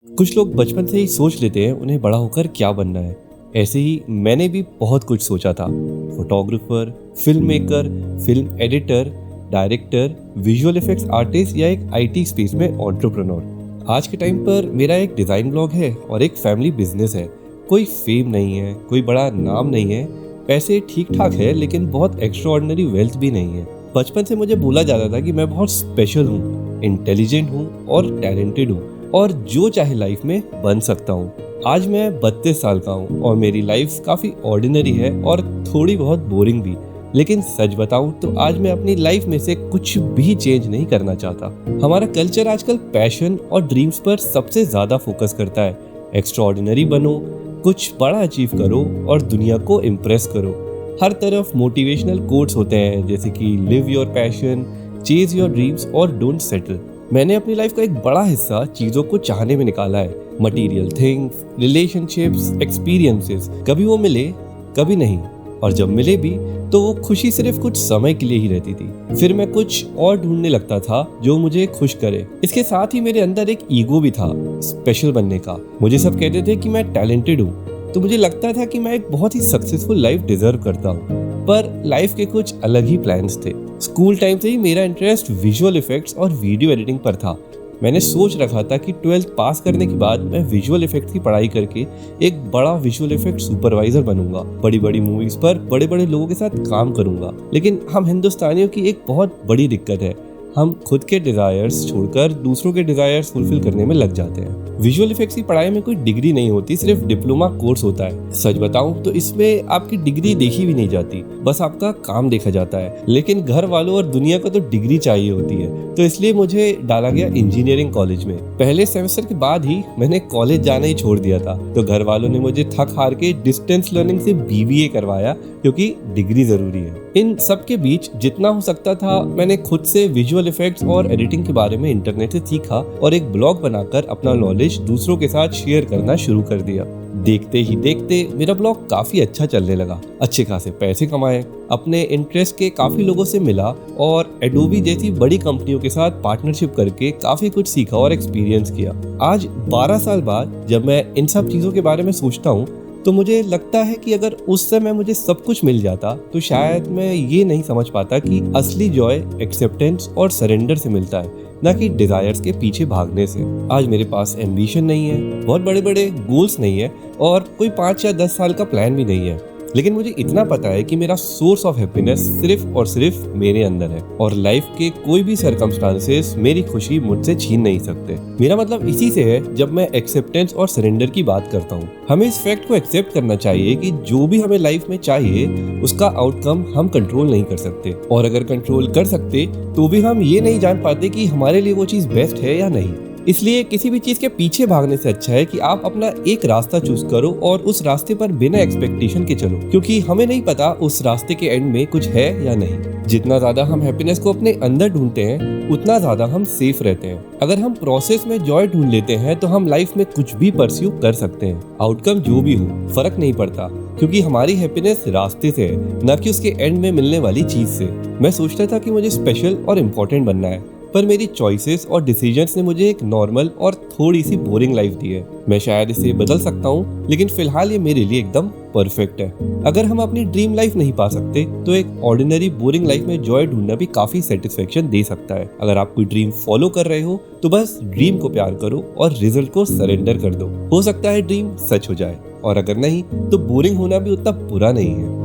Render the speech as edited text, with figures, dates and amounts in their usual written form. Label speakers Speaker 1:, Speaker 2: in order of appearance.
Speaker 1: कुछ लोग बचपन से ही सोच लेते हैं उन्हें बड़ा होकर क्या बनना है। ऐसे ही मैंने भी बहुत कुछ सोचा था। Photographer, film maker, film editor, director, visual effects artist या एक आईटी स्पेस में एंटरप्रेन्योर। आज के टाइम पर मेरा एक डिज़ाइन ब्लॉग है और एक फैमिली बिजनेस है। कोई फेम नहीं है, कोई बड़ा नाम नहीं है, पैसे ठीक ठाक है लेकिन बहुत एक्स्ट्राऑर्डिनरी वेल्थ भी नहीं है। बचपन से मुझे बोला जाता था कि मैं बहुत स्पेशल हूँ, इंटेलिजेंट हूँ और टैलेंटेड हूँ और जो चाहे लाइफ में बन सकता हूँ। आज मैं 32 साल का हूँ और मेरी लाइफ काफ़ी ऑर्डिनरी है और थोड़ी बहुत बोरिंग भी। लेकिन सच बताऊं तो आज मैं अपनी लाइफ में से कुछ भी चेंज नहीं करना चाहता। हमारा कल्चर आजकल पैशन और ड्रीम्स पर सबसे ज़्यादा फोकस करता है। एक्स्ट्राऑर्डिनरी बनो, कुछ बड़ा अचीव करो और दुनिया को इम्प्रेस करो। हर तरफ मोटिवेशनल कोट्स होते हैं जैसे कि live your passion, chase your dreams और डोंट सेटल। मैंने अपनी लाइफ का एक बड़ा हिस्सा चीज़ों को चाहने में निकाला है। Material things, relationships, experiences. कभी वो मिले, कभी नहीं, और जब मिले भी तो वो खुशी सिर्फ कुछ समय के लिए ही रहती थी। फिर मैं कुछ और ढूंढने लगता था जो मुझे खुश करे। इसके साथ ही मेरे अंदर एक ईगो भी था, स्पेशल बनने का। मुझे सब कहते थे कि मैं टैलेंटेड हूँ, तो मुझे लगता था कि मैं एक बहुत ही सक्सेसफुल लाइफ डिजर्व करता हूँ। पर लाइफ के कुछ अलग ही प्लान्स थे। स्कूल टाइम से ही मेरा इंटरेस्ट विजुअल इफेक्ट्स और वीडियो एडिटिंग पर था। मैंने सोच रखा था कि 12th पास करने के बाद मैं विजुअल इफेक्ट्स की पढ़ाई करके एक बड़ा विजुअल इफेक्ट सुपरवाइजर बनूंगा। बड़ी बड़ी मूवीज पर बड़े बड़े लोगों के साथ काम करूंगा। लेकिन हम हिंदुस्तानियों की एक बहुत बड़ी दिक्कत है, हम खुद के डिजायर्स छोड़कर दूसरों के डिजायर्स फुलफिल करने में लग जाते हैं। विजुअल इफेक्ट्स की पढ़ाई में कोई डिग्री नहीं होती, सिर्फ डिप्लोमा कोर्स होता है। सच बताऊं तो इसमें आपकी डिग्री देखी भी नहीं जाती, बस आपका काम देखा जाता है। लेकिन घर वालों और दुनिया को तो डिग्री चाहिए होती है, तो इसलिए मुझे डाला गया इंजीनियरिंग कॉलेज में। पहले सेमेस्टर के बाद ही मैंने कॉलेज जाना ही छोड़ दिया था, तो घर वालों ने मुझे थक हार के डिस्टेंस लर्निंग से बीबीए करवाया, क्योंकि डिग्री जरूरी है। इन सब के बीच जितना हो सकता था मैंने खुद से विजुअल इफेक्ट्स और एडिटिंग के बारे में इंटरनेट से सीखा और एक ब्लॉग बनाकर अपना नॉलेज दूसरों के साथ शेयर करना शुरू कर दिया। देखते ही देखते मेरा ब्लॉग काफी अच्छा चलने लगा, अच्छे खासे पैसे कमाए, अपने इंटरेस्ट के काफी लोगों से मिला और एडोबी जैसी बड़ी कंपनियों के साथ पार्टनरशिप करके काफी कुछ सीखा और एक्सपीरियंस किया। आज 12 साल बाद जब मैं इन सब चीजों के बारे में सोचता हूँ तो मुझे लगता है कि अगर उस समय मुझे सब कुछ मिल जाता तो शायद मैं ये नहीं समझ पाता कि असली जॉय एक्सेप्टेंस और सरेंडर से मिलता है, ना कि डिजायर्स के पीछे भागने से। आज मेरे पास एम्बिशन नहीं है, बहुत बड़े बड़े गोल्स नहीं है और कोई 5 या 10 साल का प्लान भी नहीं है। लेकिन मुझे इतना पता है कि मेरा सोर्स ऑफ हैप्पीनेस सिर्फ और सिर्फ मेरे अंदर है और लाइफ के कोई भी सर्कमस्टांसेस मेरी खुशी मुझसे छीन नहीं सकते। मेरा मतलब इसी से है जब मैं एक्सेप्टेंस और सरेंडर की बात करता हूँ। हमें इस फैक्ट को एक्सेप्ट करना चाहिए कि जो भी हमें लाइफ में चाहिए उसका आउटकम हम कंट्रोल नहीं कर सकते, और अगर कंट्रोल कर सकते तो भी हम ये नहीं जान पाते कि हमारे लिए वो चीज़ बेस्ट है या नहीं। इसलिए किसी भी चीज के पीछे भागने से अच्छा है कि आप अपना एक रास्ता चूज करो और उस रास्ते पर बिना एक्सपेक्टेशन के चलो, क्योंकि हमें नहीं पता उस रास्ते के एंड में कुछ है या नहीं। जितना ज्यादा हम हैप्पीनेस को अपने अंदर ढूंढते हैं उतना ज्यादा हम सेफ रहते हैं। अगर हम प्रोसेस में जॉय ढूंढ लेते हैं तो हम लाइफ में कुछ भी परस्यू कर सकते हैं। आउटकम जो भी हो फर्क नहीं पड़ता, क्योंकि हमारी हैप्पीनेस रास्ते से है, न कि उसके एंड में मिलने वाली चीज से। मैं सोचता था कि मुझे स्पेशल और इम्पोर्टेंट बनना है, पर मेरी चॉइसेस और डिसीजंस ने मुझे एक नॉर्मल और थोड़ी सी बोरिंग लाइफ दी है। मैं शायद इसे बदल सकता हूँ, लेकिन फिलहाल ये मेरे लिए एकदम परफेक्ट है। अगर हम अपनी ड्रीम लाइफ नहीं पा सकते तो एक ऑर्डिनरी बोरिंग लाइफ में जॉय ढूंढना भी काफी सेटिस्फेक्शन दे सकता है। अगर आप कोई ड्रीम फॉलो कर रहे हो तो बस ड्रीम को प्यार करो और रिजल्ट को सरेंडर कर दो। हो सकता है ड्रीम सच हो जाए, और अगर नहीं तो बोरिंग होना भी उतना बुरा नहीं है।